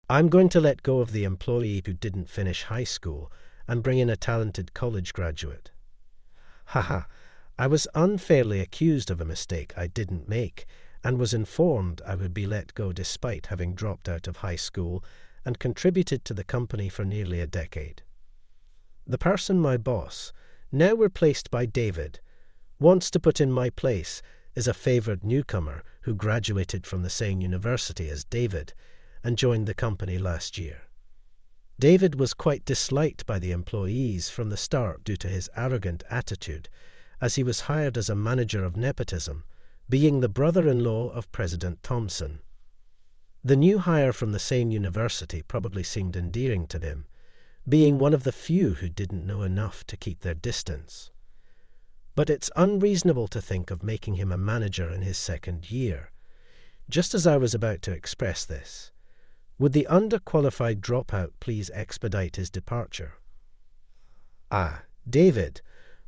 I'm going to let go of the employee who didn't finish high school and bring in a talented college graduate. Haha, I was unfairly accused of a mistake I didn't make and was informed I would be let go despite having dropped out of high school and contributed to the company for nearly a decade. The person, my boss, now replaced by David, wants to put in my place is a favored newcomer who graduated from the same university as David and joined the company last year. David was quite disliked by the employees from the start due to his arrogant attitude, as he was hired as a manager of nepotism, being the brother-in-law of President Thompson. The new hire from the same university probably seemed endearing to him, being one of the few who didn't know enough to keep their distance. But it's unreasonable to think of making him a manager in his second year. Just as I was about to express this, would the underqualified dropout please expedite his departure? Ah, David,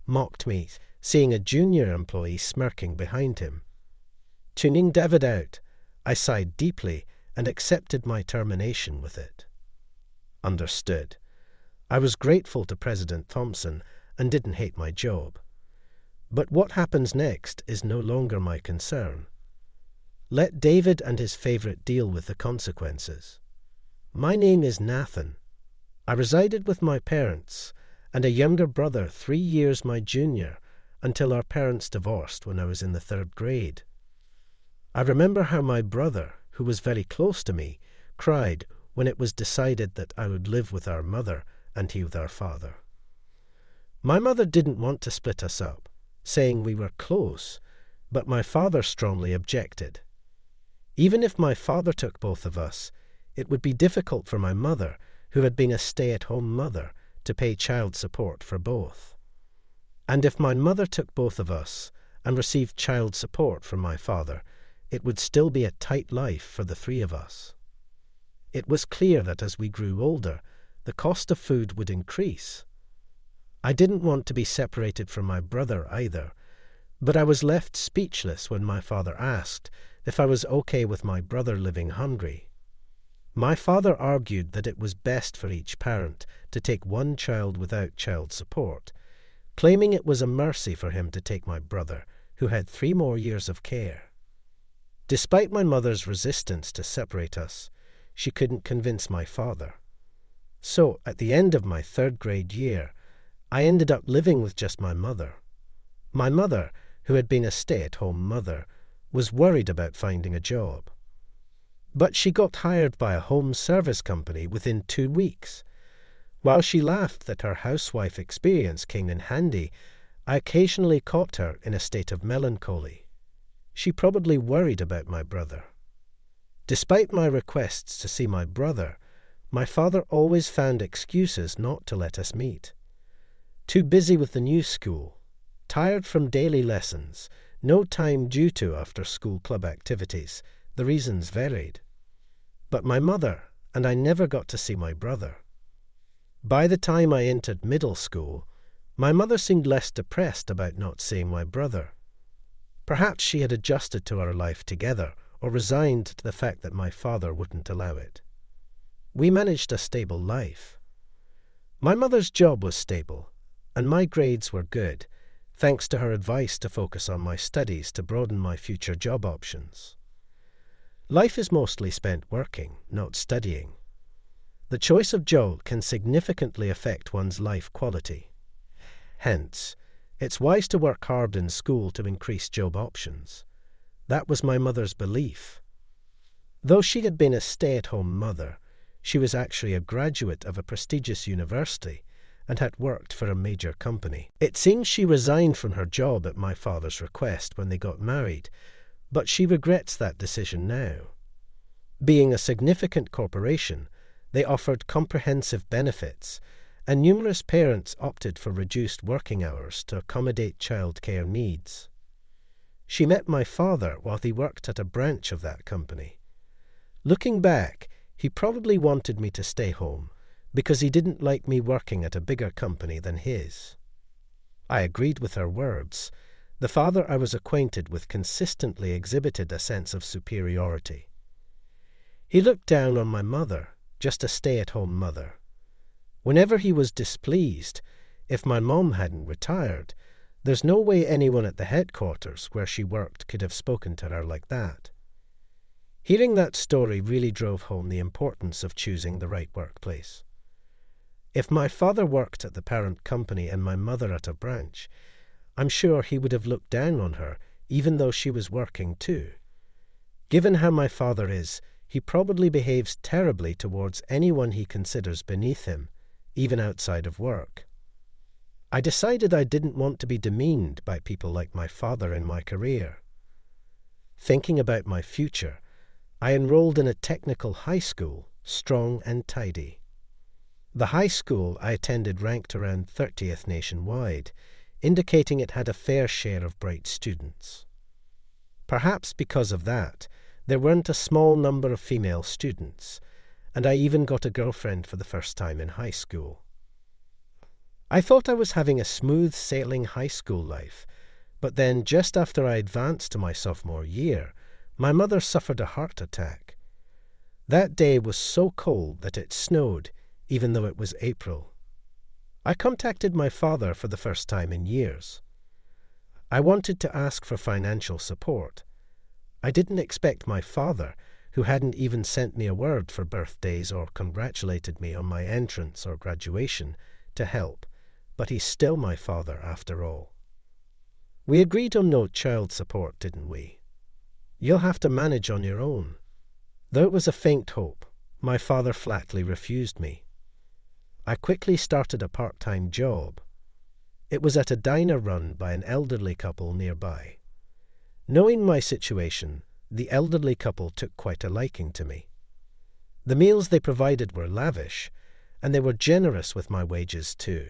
mocked me, seeing a junior employee smirking behind him. Tuning David out, I sighed deeply and accepted my termination with it. Understood. I was grateful to President Thompson and didn't hate my job. But what happens next is no longer my concern. Let David and his favorite deal with the consequences. My name is Nathan. I resided with my parents and a younger brother 3 years my junior until our parents divorced when I was in the 3rd grade. I remember how my brother, who was very close to me, cried when it was decided that I would live with our mother and he with our father. My mother didn't want to split us up, saying we were close, but my father strongly objected. Even if my father took both of us, it would be difficult for my mother, who had been a stay-at-home mother, to pay child support for both. And if my mother took both of us and received child support from my father, it would still be a tight life for the 3 of us. It was clear that as we grew older, the cost of food would increase. I didn't want to be separated from my brother either, but I was left speechless when my father asked if I was okay with my brother living hungry. My father argued that it was best for each parent to take one child without child support, claiming it was a mercy for him to take my brother, who had 3 more years of care. Despite my mother's resistance to separate us, she couldn't convince my father. So, at the end of my 3rd grade year, I ended up living with just my mother. My mother, who had been a stay-at-home mother, was worried about finding a job. But she got hired by a home service company within 2 weeks. While she laughed that her housewife experience came in handy, I occasionally caught her in a state of melancholy. She probably worried about my brother. Despite my requests to see my brother, my father always found excuses not to let us meet. Too busy with the new school, tired from daily lessons, no time due to after-school club activities, the reasons varied. But my mother and I never got to see my brother. By the time I entered middle school, my mother seemed less depressed about not seeing my brother. Perhaps she had adjusted to our life together or resigned to the fact that my father wouldn't allow it. We managed a stable life. My mother's job was stable, and my grades were good, thanks to her advice to focus on my studies to broaden my future job options. Life is mostly spent working, not studying. The choice of job can significantly affect one's life quality. Hence, it's wise to work hard in school to increase job options. That was my mother's belief. Though she had been a stay-at-home mother, she was actually a graduate of a prestigious university and had worked for a major company. It seems she resigned from her job at my father's request when they got married, but she regrets that decision now. Being a significant corporation, they offered comprehensive benefits, and numerous parents opted for reduced working hours to accommodate childcare needs. She met my father while he worked at a branch of that company. Looking back, he probably wanted me to stay home because he didn't like me working at a bigger company than his. I agreed with her words. The father I was acquainted with consistently exhibited a sense of superiority. He looked down on my mother just a stay-at-home mother. Whenever he was displeased, if my mom hadn't retired, there's no way anyone at the headquarters where she worked could have spoken to her like that. Hearing that story really drove home the importance of choosing the right workplace. If my father worked at the parent company and my mother at a branch, I'm sure he would have looked down on her, even though she was working too. Given how my father is, he probably behaves terribly towards anyone he considers beneath him, even outside of work. I decided I didn't want to be demeaned by people like my father in my career. Thinking about my future, I enrolled in a technical high school, strong and tidy. The high school I attended ranked around 30th nationwide, indicating it had a fair share of bright students. Perhaps because of that, there weren't a small number of female students, and I even got a girlfriend for the first time in high school. I thought I was having a smooth-sailing high school life, but then just after I advanced to my sophomore year, my mother suffered a heart attack. That day was so cold that it snowed, even though it was April. I contacted my father for the first time in years. I wanted to ask for financial support. I didn't expect my father, who hadn't even sent me a word for birthdays or congratulated me on my entrance or graduation, to help, but he's still my father after all. We agreed on no child support, didn't we? You'll have to manage on your own. Though it was a faint hope, my father flatly refused me. I quickly started a part-time job. It was at a diner run by an elderly couple nearby. Knowing my situation, the elderly couple took quite a liking to me. The meals they provided were lavish, and they were generous with my wages too.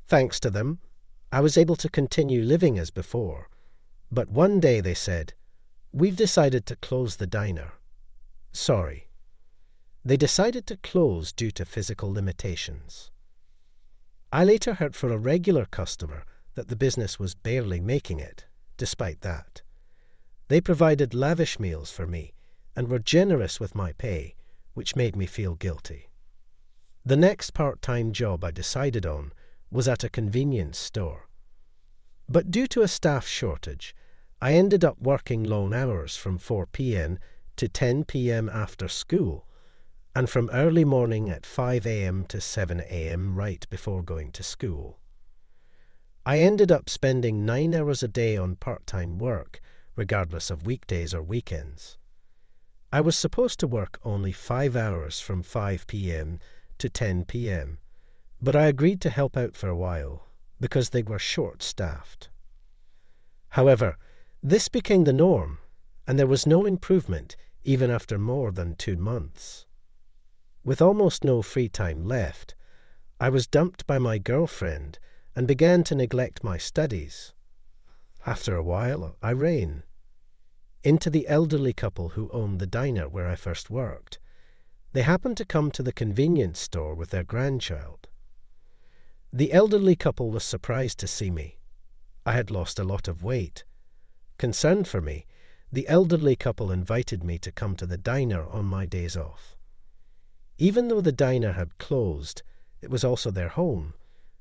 Thanks to them, I was able to continue living as before, but one day they said, "We've decided to close the diner." Sorry. They decided to close due to physical limitations. I later heard from a regular customer that the business was barely making it, despite that. They provided lavish meals for me and were generous with my pay, which made me feel guilty. The next part-time job I decided on was at a convenience store. But due to a staff shortage, I ended up working long hours from 4 p.m. to 10 p.m. after school, and from early morning at 5 a.m. to 7 a.m. right before going to school. I ended up spending 9 hours a day on part-time work, regardless of weekdays or weekends. I was supposed to work only 5 hours from 5 p.m. to 10 p.m., but I agreed to help out for a while because they were short-staffed. However, this became the norm, and there was no improvement even after more than 2 months. With almost no free time left, I was dumped by my girlfriend and began to neglect my studies. After a while, I ran into the elderly couple who owned the diner where I first worked. They happened to come to the convenience store with their grandchild. The elderly couple was surprised to see me. I had lost a lot of weight. Concerned for me, the elderly couple invited me to come to the diner on my days off. Even though the diner had closed, it was also their home,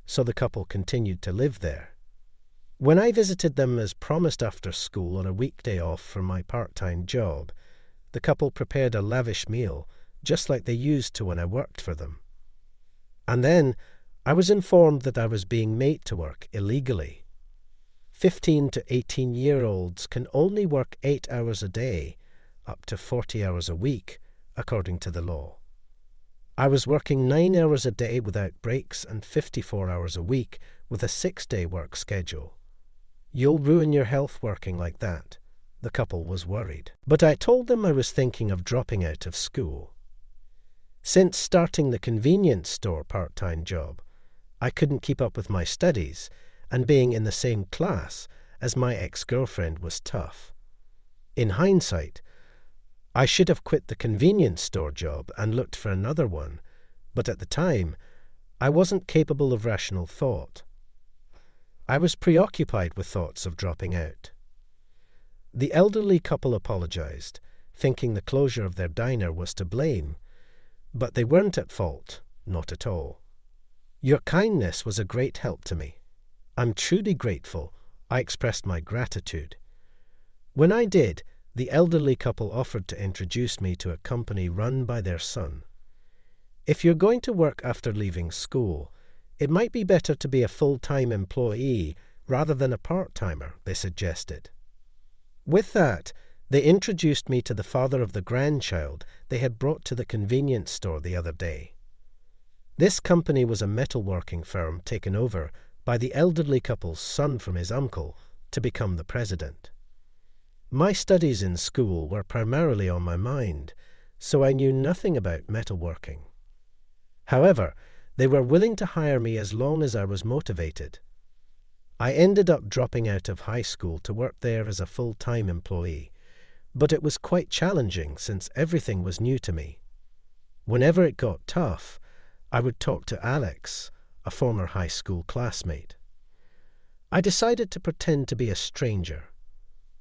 so the couple continued to live there. When I visited them as promised after school on a weekday off from my part-time job, the couple prepared a lavish meal, just like they used to when I worked for them. And then I was informed that I was being made to work illegally. 15 to 18-year-olds can only work 8 hours a day, up to 40 hours a week, according to the law. I was working 9 hours a day without breaks and 54 hours a week with a 6-day work schedule. You'll ruin your health working like that. The couple was worried. But I told them I was thinking of dropping out of school. Since starting the convenience store part-time job, I couldn't keep up with my studies, and being in the same class as my ex-girlfriend was tough. In hindsight, I should have quit the convenience store job and looked for another one, but at the time, I wasn't capable of rational thought. I was preoccupied with thoughts of dropping out. The elderly couple apologized, thinking the closure of their diner was to blame, But they weren't at fault, not at all. Your kindness was a great help to me. I'm truly grateful. I expressed my gratitude. When I did, the elderly couple offered to introduce me to a company run by their son. If you're going to work after leaving school, it might be better to be a full-time employee rather than a part-timer, they suggested. With that, they introduced me to the father of the grandchild they had brought to the convenience store the other day. This company was a metalworking firm taken over by the elderly couple's son from his uncle to become the president. My studies in school were primarily on my mind, so I knew nothing about metalworking. However, they were willing to hire me as long as I was motivated. I ended up dropping out of high school to work there as a full-time employee, but it was quite challenging since everything was new to me. Whenever it got tough, I would talk to Alex, a former high school classmate. I decided to pretend to be a stranger.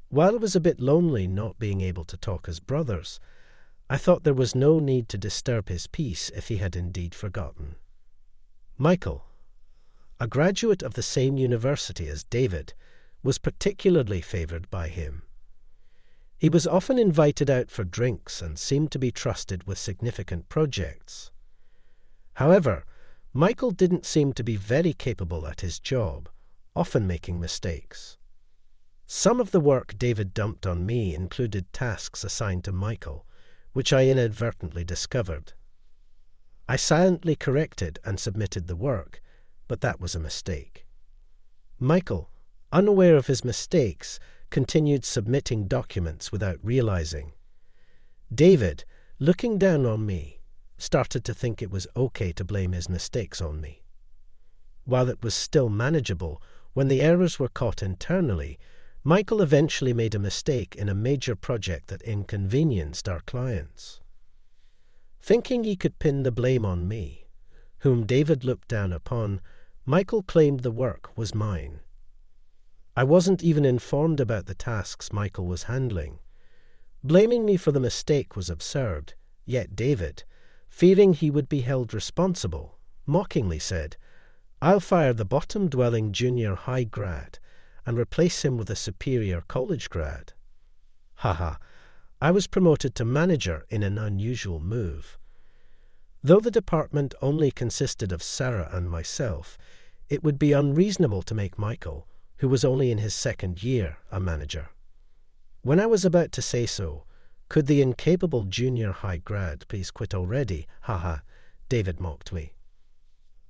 While it was a bit lonely not being able to talk as brothers, I thought there was no need to disturb his peace if he had indeed forgotten. Michael, a graduate of the same university as David, was particularly favored by him. He was often invited out for drinks and seemed to be trusted with significant projects. However, Michael didn't seem to be very capable at his job, often making mistakes. Some of the work David dumped on me included tasks assigned to Michael, which I inadvertently discovered. I silently corrected and submitted the work, but that was a mistake. Michael, unaware of his mistakes, continued submitting documents without realizing. David, looking down on me, started to think it was okay to blame his mistakes on me. While it was still manageable, when the errors were caught internally, Michael eventually made a mistake in a major project that inconvenienced our clients. Thinking he could pin the blame on me, whom David looked down upon, Michael claimed the work was mine. I wasn't even informed about the tasks Michael was handling. Blaming me for the mistake was absurd, yet David, fearing he would be held responsible, mockingly said, "I'll fire the bottom-dwelling junior high grad and replace him with a superior college grad." Haha, I was promoted to manager in an unusual move. Though the department only consisted of Sarah and myself, it would be unreasonable to make Michael, who was only in his second year, a manager. When I was about to say so, "Could the incapable junior high grad please quit already? Haha," David mocked me.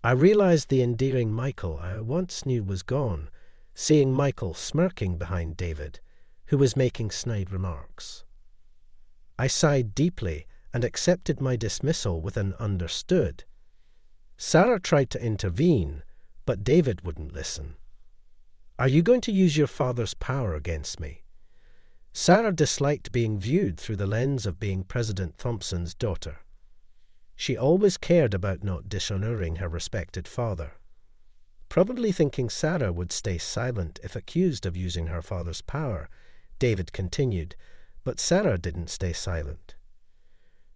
I realized the endearing Michael I once knew was gone, seeing Michael smirking behind David, who was making snide remarks. I sighed deeply and accepted my dismissal with an understood. Sarah tried to intervene, but David wouldn't listen. "Are you going to use your father's power against me?" Sarah disliked being viewed through the lens of being President Thompson's daughter. She always cared about not dishonoring her respected father. Probably thinking Sarah would stay silent if accused of using her father's power, David continued, but Sarah didn't stay silent.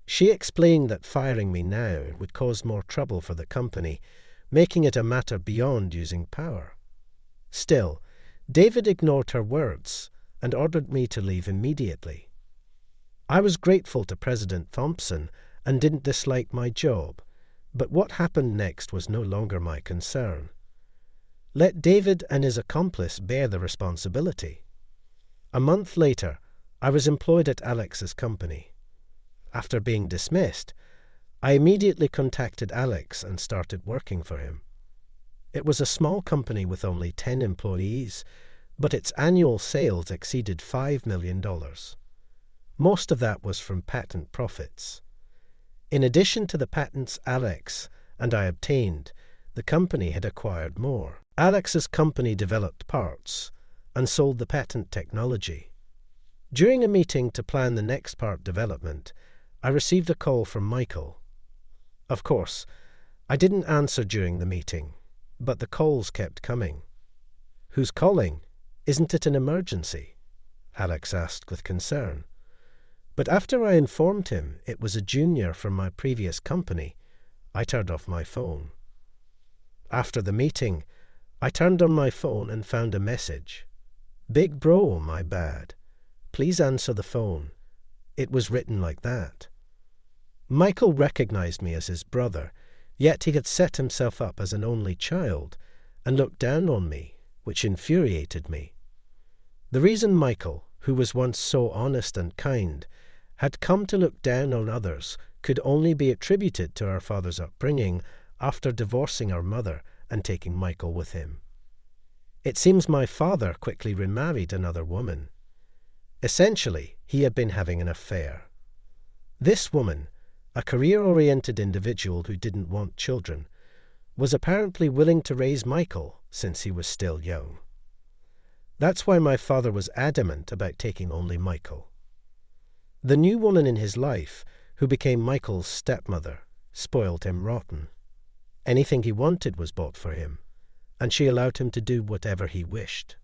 She explained that firing me now would cause more trouble for the company, making it a matter beyond using power. Still, David ignored her words and ordered me to leave immediately. I was grateful to President Thompson and didn't dislike my job, but what happened next was no longer my concern. Let David and his accomplice bear the responsibility. A month later, I was employed at Alex's company. After being dismissed, I immediately contacted Alex and started working for him. It was a small company with only 10 employees, but its annual sales exceeded $5 million. Most of that was from patent profits. In addition to the patents Alex and I obtained, the company had acquired more. Alex's company developed parts and sold the patent technology. During a meeting to plan the next part development, I received a call from Michael. Of course, I didn't answer during the meeting, but the calls kept coming. "Who's calling? Isn't it an emergency?" Alex asked with concern. But after I informed him it was a junior from my previous company, I turned off my phone. After the meeting, I turned on my phone and found a message. "Big bro, my bad. Please answer the phone." It was written like that. Michael recognized me as his brother, yet he had set himself up as an only child and looked down on me, which infuriated me. The reason Michael, who was once so honest and kind, had come to look down on others could only be attributed to our father's upbringing after divorcing our mother and taking Michael with him. It seems my father quickly remarried another woman. Essentially, he had been having an affair. This woman, a career-oriented individual who didn't want children, was apparently willing to raise Michael since he was still young. That's why my father was adamant about taking only Michael. The new woman in his life, who became Michael's stepmother, spoiled him rotten. Anything he wanted was bought for him, and she allowed him to do whatever he wished.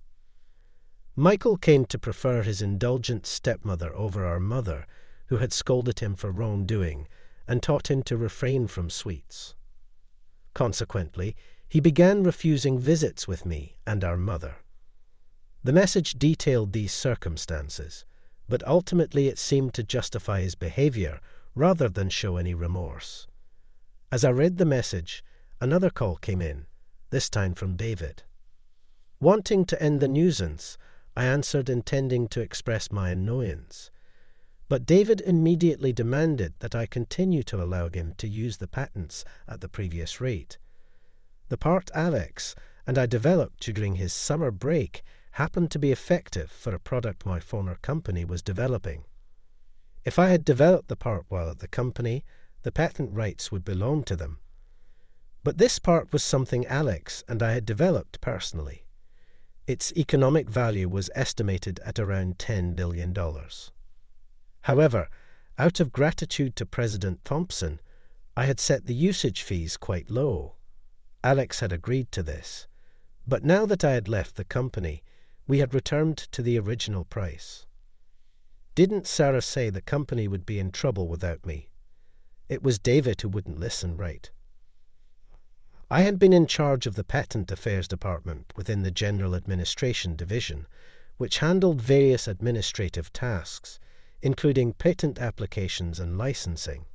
Michael came to prefer his indulgent stepmother over our mother, who had scolded him for wrongdoing and taught him to refrain from sweets. Consequently, he began refusing visits with me and our mother. The message detailed these circumstances, but ultimately it seemed to justify his behavior rather than show any remorse. As I read the message, another call came in, this time from David. Wanting to end the nuisance, I answered intending to express my annoyance. But David immediately demanded that I continue to allow him to use the patents at the previous rate. The part Alex and I developed during his summer break happened to be effective for a product my former company was developing. If I had developed the part while at the company, the patent rights would belong to them. But this part was something Alex and I had developed personally. Its economic value was estimated at around $10 billion. However, out of gratitude to President Thompson, I had set the usage fees quite low. Alex had agreed to this, but now that I had left the company, we had returned to the original price. Didn't Sarah say the company would be in trouble without me? It was David who wouldn't listen, right? I had been in charge of the Patent Affairs Department within the General Administration Division, which handled various administrative tasks, including patent applications and licensing.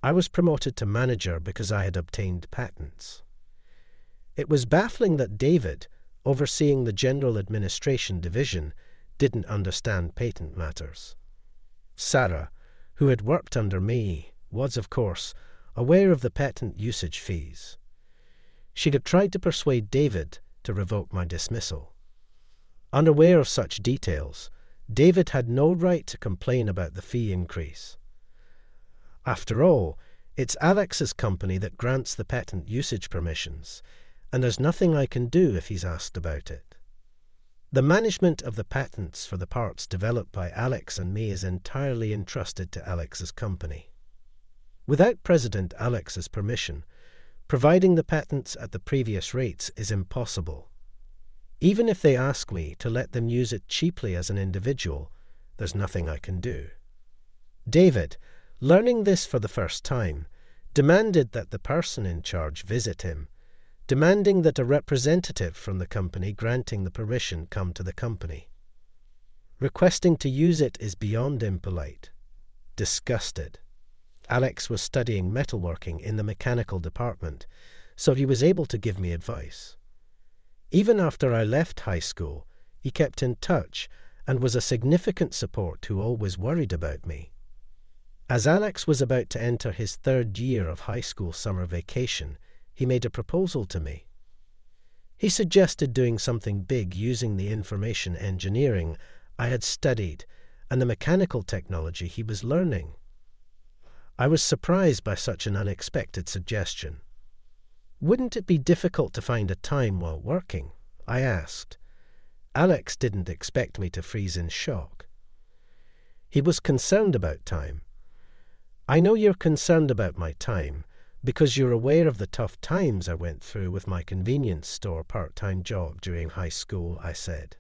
I was promoted to manager because I had obtained patents. It was baffling that David, overseeing the General Administration Division, didn't understand patent matters. Sarah, who had worked under me, was, of course, aware of the patent usage fees. She'd have tried to persuade David to revoke my dismissal. Unaware of such details, David had no right to complain about the fee increase. After all, it's Alex's company that grants the patent usage permissions, and there's nothing I can do if he's asked about it. The management of the patents for the parts developed by Alex and me is entirely entrusted to Alex's company. Without President Alex's permission, providing the patents at the previous rates is impossible. Even if they ask me to let them use it cheaply as an individual, there's nothing I can do. David, learning this for the first time, demanded that the person in charge visit him, demanding that a representative from the company granting the permission come to the company. Requesting to use it is beyond impolite. Disgusted. Alex was studying metalworking in the mechanical department, so he was able to give me advice. Even after I left high school, he kept in touch and was a significant support who always worried about me. As Alex was about to enter his third year of high school summer vacation, he made a proposal to me. He suggested doing something big using the information engineering I had studied and the mechanical technology he was learning. I was surprised by such an unexpected suggestion. Wouldn't it be difficult to find a time while working? I asked. Alex didn't expect me to freeze in shock. He was concerned about time. I know you're concerned about my time because you're aware of the tough times I went through with my convenience store part-time job during high school, I said.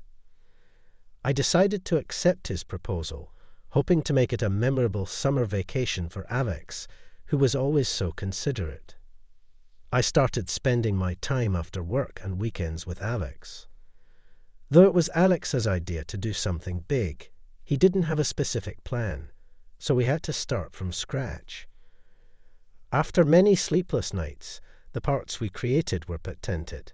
I decided to accept his proposal, hoping to make it a memorable summer vacation for Alex, who was always so considerate. I started spending my time after work and weekends with Alex. Though it was Alex's idea to do something big, he didn't have a specific plan, so we had to start from scratch. After many sleepless nights, the parts we created were patented.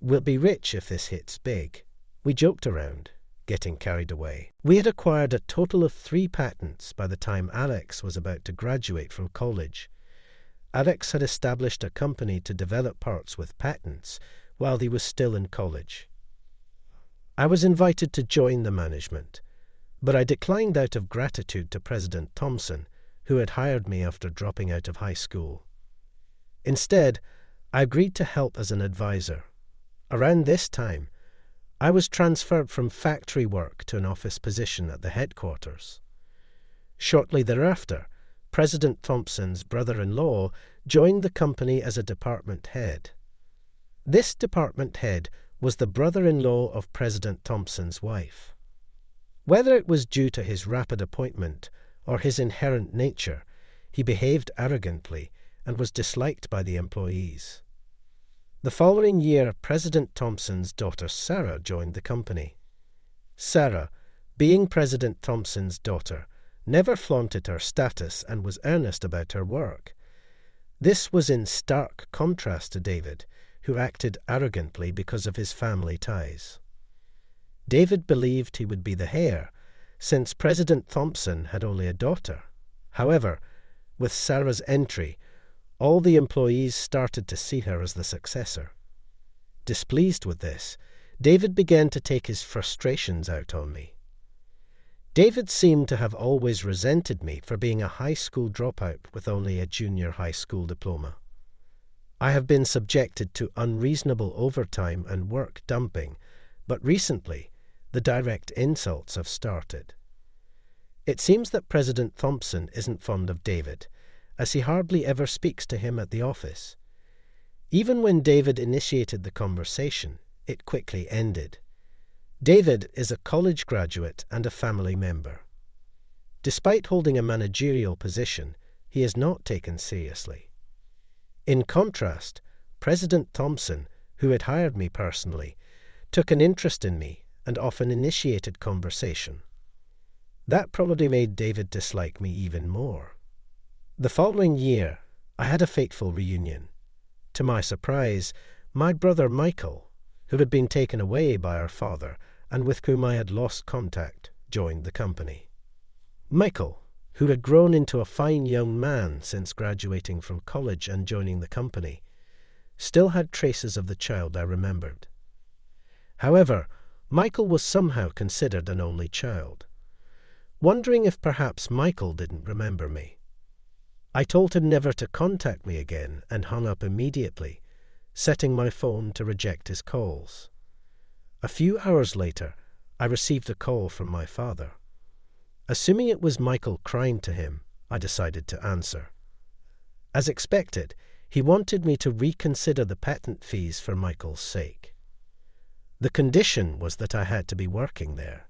We'll be rich if this hits big. We joked around, getting carried away. We had acquired a total of 3 patents by the time Alex was about to graduate from college. Alex had established a company to develop parts with patents while he was still in college. I was invited to join the management, but I declined out of gratitude to President Thompson, who had hired me after dropping out of high school. Instead, I agreed to help as an advisor. Around this time, I was transferred from factory work to an office position at the headquarters. Shortly thereafter, President Thompson's brother-in-law joined the company as a department head. This department head was the brother-in-law of President Thompson's wife. Whether it was due to his rapid appointment or his inherent nature, he behaved arrogantly and was disliked by the employees. The following year, President Thompson's daughter Sarah joined the company. Sarah, being President Thompson's daughter, never flaunted her status and was earnest about her work. This was in stark contrast to David, who acted arrogantly because of his family ties. David believed he would be the heir, since President Thompson had only a daughter. However, with Sarah's entry, all the employees started to see her as the successor. Displeased with this, David began to take his frustrations out on me. David seemed to have always resented me for being a high school dropout with only a junior high school diploma. I have been subjected to unreasonable overtime and work dumping, but recently the direct insults have started. It seems that President Thompson isn't fond of David, as he hardly ever speaks to him at the office. Even when David initiated the conversation, it quickly ended. David is a college graduate and a family member. Despite holding a managerial position, he is not taken seriously. In contrast, President Thompson, who had hired me personally, took an interest in me and often initiated conversation. That probably made David dislike me even more. The following year, I had a fateful reunion. To my surprise, my brother Michael, who had been taken away by our father and with whom I had lost contact, joined the company. Michael, who had grown into a fine young man since graduating from college and joining the company, still had traces of the child I remembered. However, Michael was somehow considered an only child. Wondering if perhaps Michael didn't remember me, I told him never to contact me again and hung up immediately, setting my phone to reject his calls. A few hours later, I received a call from my father. Assuming it was Michael crying to him, I decided to answer. As expected, he wanted me to reconsider the patent fees for Michael's sake. The condition was that I had to be working there.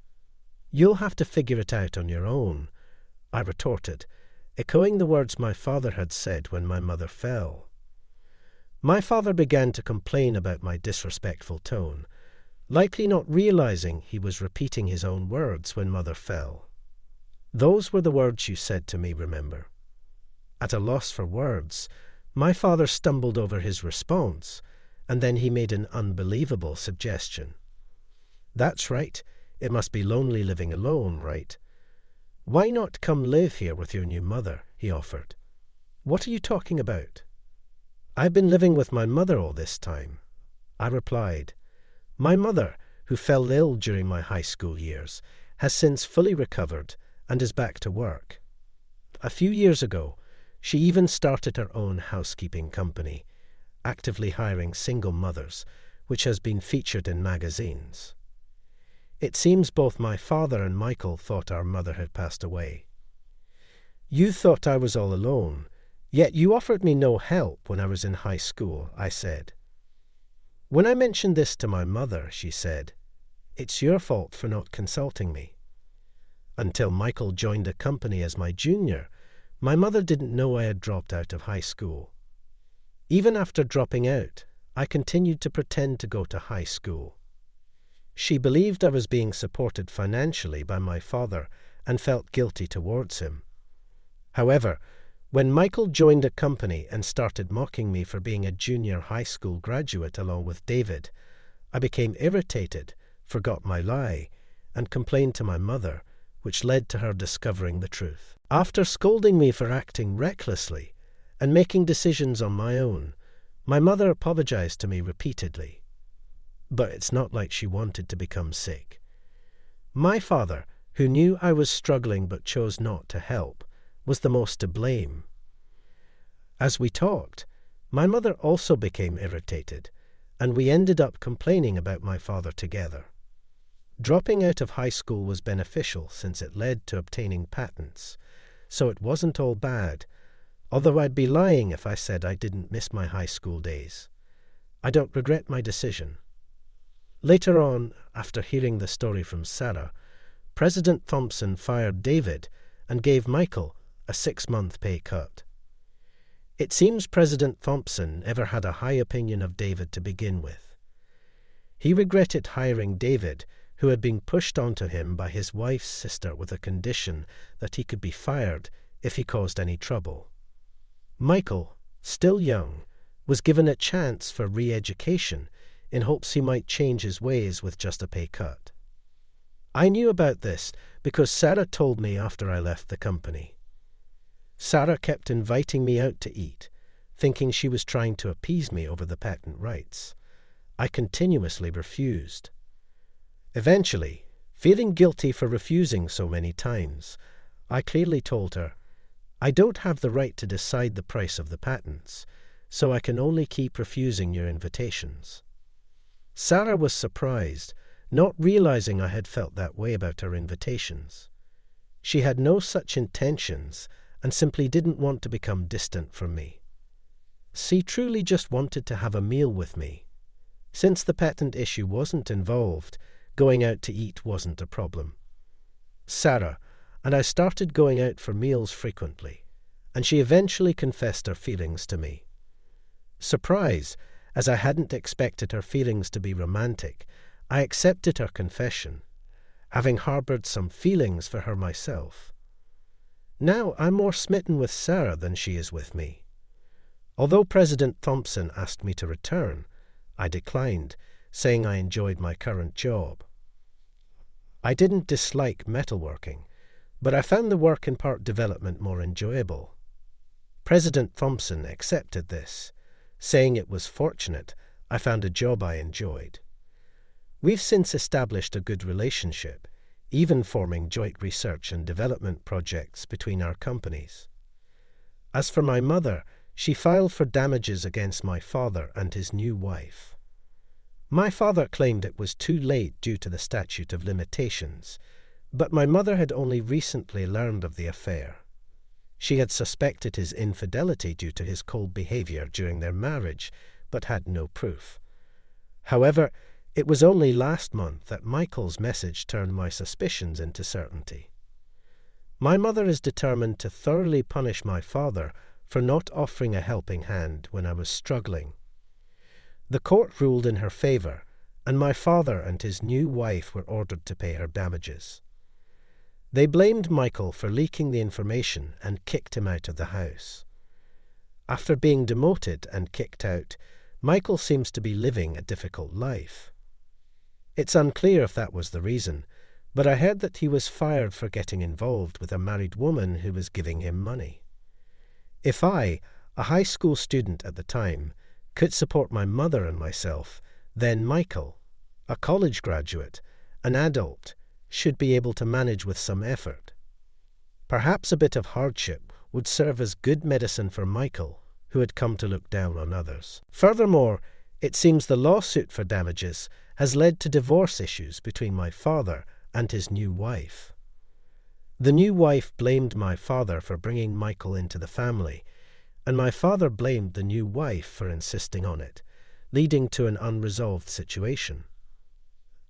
"You'll have to figure it out on your own," I retorted, echoing the words my father had said when my mother fell. My father began to complain about my disrespectful tone, likely not realizing he was repeating his own words when mother fell. "Those were the words you said to me, remember?" At a loss for words, my father stumbled over his response, and then he made an unbelievable suggestion. "That's right. It must be lonely living alone, right? Why not come live here with your new mother?" he offered. "What are you talking about?" "I've been living with my mother all this time," I replied. "My mother, who fell ill during my high school years, has since fully recovered and is back to work. A few years ago, she even started her own housekeeping company, actively hiring single mothers, which has been featured in magazines. It seems both my father and Michael thought our mother had passed away. You thought I was all alone, yet you offered me no help when I was in high school," I said. When I mentioned this to my mother, she said, "It's your fault for not consulting me." Until Michael joined the company as my junior, my mother didn't know I had dropped out of high school. Even after dropping out, I continued to pretend to go to high school. She believed I was being supported financially by my father and felt guilty towards him. However, when Michael joined the company and started mocking me for being a junior high school graduate along with David, I became irritated, forgot my lie, and complained to my mother, which led to her discovering the truth. After scolding me for acting recklessly and making decisions on my own, my mother apologized to me repeatedly. But it's not like she wanted to become sick. My father, who knew I was struggling but chose not to help, was the most to blame. As we talked, my mother also became irritated, and we ended up complaining about my father together. Dropping out of high school was beneficial since it led to obtaining patents, so it wasn't all bad, although I'd be lying if I said I didn't miss my high school days. I don't regret my decision. Later on, after hearing the story from Sarah, President Thompson fired David and gave Michael a 6-month pay cut. It seems President Thompson never had a high opinion of David to begin with. He regretted hiring David, who had been pushed onto him by his wife's sister with a condition that he could be fired if he caused any trouble. Michael, still young, was given a chance for re-education in hopes he might change his ways with just a pay cut. I knew about this because Sarah told me after I left the company. Sarah kept inviting me out to eat, thinking she was trying to appease me over the patent rights. I continuously refused. Eventually, feeling guilty for refusing so many times, I clearly told her, "I don't have the right to decide the price of the patents, so I can only keep refusing your invitations." Sarah was surprised, not realizing I had felt that way about her invitations. She had no such intentions and simply didn't want to become distant from me. She truly just wanted to have a meal with me. Since the patent issue wasn't involved, going out to eat wasn't a problem. Sarah and I started going out for meals frequently, and she eventually confessed her feelings to me. Surprised, as I hadn't expected her feelings to be romantic, I accepted her confession, having harbored some feelings for her myself. Now I'm more smitten with Sarah than she is with me. Although President Thompson asked me to return, I declined, saying I enjoyed my current job. I didn't dislike metalworking, but I found the work in part development more enjoyable. President Thompson accepted this, saying it was fortunate I found a job I enjoyed. We've since established a good relationship, even forming joint research and development projects between our companies. As for my mother, she filed for damages against my father and his new wife. My father claimed it was too late due to the statute of limitations, but my mother had only recently learned of the affair. She had suspected his infidelity due to his cold behavior during their marriage, but had no proof. However, it was only last month that Michael's message turned my suspicions into certainty. My mother is determined to thoroughly punish my father for not offering a helping hand when I was struggling. The court ruled in her favor, and my father and his new wife were ordered to pay her damages. They blamed Michael for leaking the information and kicked him out of the house. After being demoted and kicked out, Michael seems to be living a difficult life. It's unclear if that was the reason, but I heard that he was fired for getting involved with a married woman who was giving him money. If I, a high school student at the time, could support my mother and myself, then Michael, a college graduate, an adult, should be able to manage with some effort. Perhaps a bit of hardship would serve as good medicine for Michael, who had come to look down on others. Furthermore, it seems the lawsuit for damages has led to divorce issues between my father and his new wife. The new wife blamed my father for bringing Michael into the family, and my father blamed the new wife for insisting on it, leading to an unresolved situation.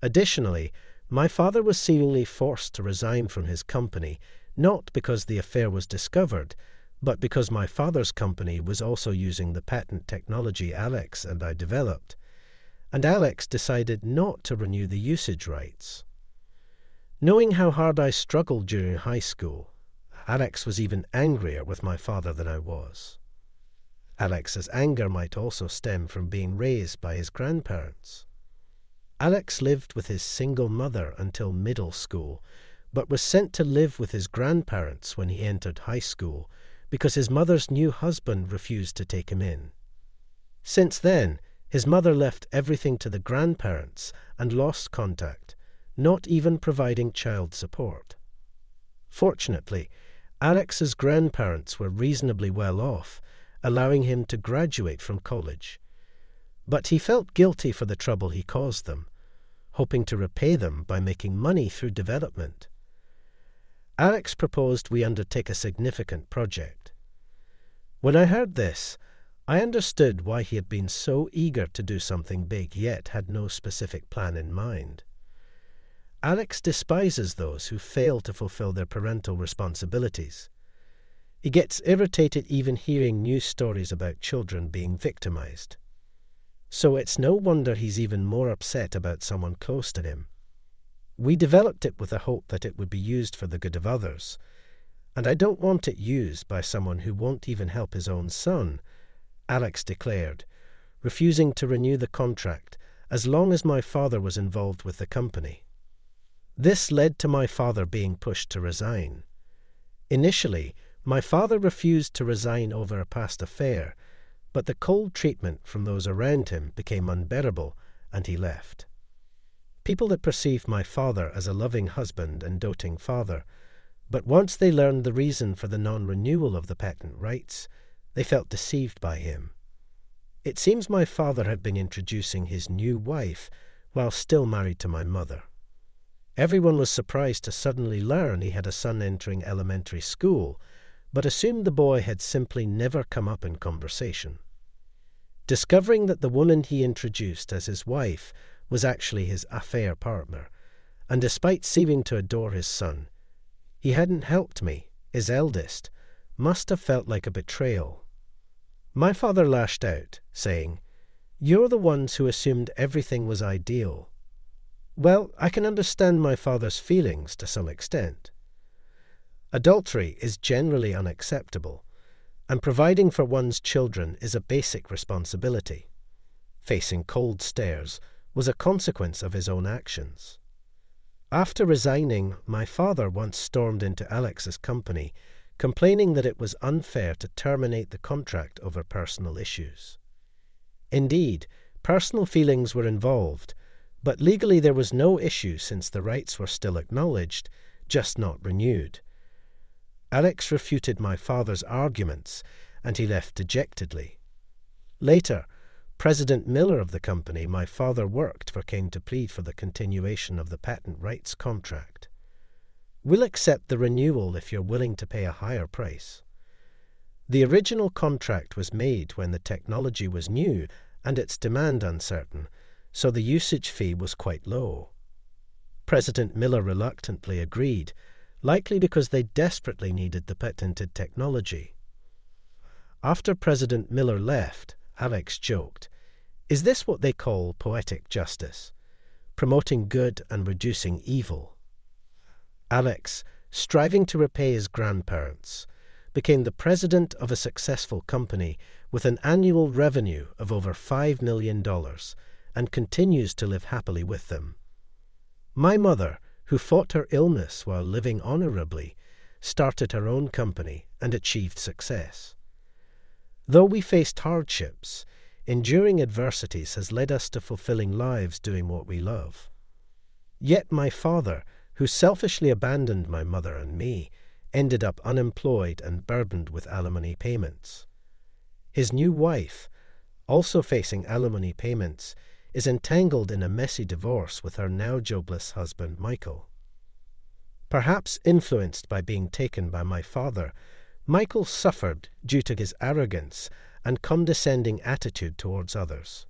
Additionally, My father was seemingly forced to resign from his company, not because the affair was discovered, but because my father's company was also using the patent technology Alex and I developed, and Alex decided not to renew the usage rights. Knowing how hard I struggled during high school, Alex was even angrier with my father than I was. Alex's anger might also stem from being raised by his grandparents. Alex lived with his single mother until middle school, but was sent to live with his grandparents when he entered high school because his mother's new husband refused to take him in. Since then, his mother left everything to the grandparents and lost contact, not even providing child support. Fortunately, Alex's grandparents were reasonably well off, allowing him to graduate from college. But he felt guilty for the trouble he caused them, hoping to repay them by making money through development. Alex proposed we undertake a significant project. When I heard this, I understood why he had been so eager to do something big yet had no specific plan in mind. Alex despises those who fail to fulfill their parental responsibilities. He gets irritated even hearing news stories about children being victimized. So it's no wonder he's even more upset about someone close to him. We developed it with the hope that it would be used for the good of others, and I don't want it used by someone who won't even help his own son, Alex declared, refusing to renew the contract as long as my father was involved with the company. This led to my father being pushed to resign. Initially, my father refused to resign over a past affair, but the cold treatment from those around him became unbearable, and he left. People had perceived my father as a loving husband and doting father, but once they learned the reason for the non-renewal of the patent rights, they felt deceived by him. It seems my father had been introducing his new wife while still married to my mother. Everyone was surprised to suddenly learn he had a son entering elementary school, but assumed the boy had simply never come up in conversation. Discovering that the woman he introduced as his wife was actually his affair partner, and despite seeming to adore his son, he hadn't helped me, his eldest, must have felt like a betrayal. My father lashed out, saying, "You're the ones who assumed everything was ideal." Well, I can understand my father's feelings to some extent. Adultery is generally unacceptable, and providing for one's children is a basic responsibility. Facing cold stares was a consequence of his own actions. After resigning, my father once stormed into Alex's company, complaining that it was unfair to terminate the contract over personal issues. Indeed, personal feelings were involved, but legally there was no issue since the rights were still acknowledged, just not renewed. Alex refuted my father's arguments, and he left dejectedly. Later, President Miller of the company my father worked for came to plead for the continuation of the patent rights contract. "We'll accept the renewal if you're willing to pay a higher price." The original contract was made when the technology was new and its demand uncertain, so the usage fee was quite low. President Miller reluctantly agreed, likely because they desperately needed the patented technology. After President Miller left, Alex joked, "Is this what they call poetic justice? Promoting good and reducing evil?" Alex, striving to repay his grandparents, became the president of a successful company with an annual revenue of over $5 million and continues to live happily with them. My mother, who fought her illness while living honorably, started her own company and achieved success. Though we faced hardships, enduring adversities has led us to fulfilling lives doing what we love. Yet my father, who selfishly abandoned my mother and me, ended up unemployed and burdened with alimony payments. His new wife, also facing alimony payments, is entangled in a messy divorce with her now jobless husband Michael. Perhaps influenced by being taken by my father, Michael suffered due to his arrogance and condescending attitude towards others.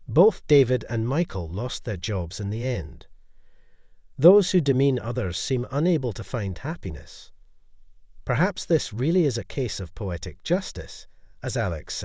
Both David and Michael lost their jobs in the end. Those who demean others seem unable to find happiness. Perhaps this really is a case of poetic justice, as Alex said.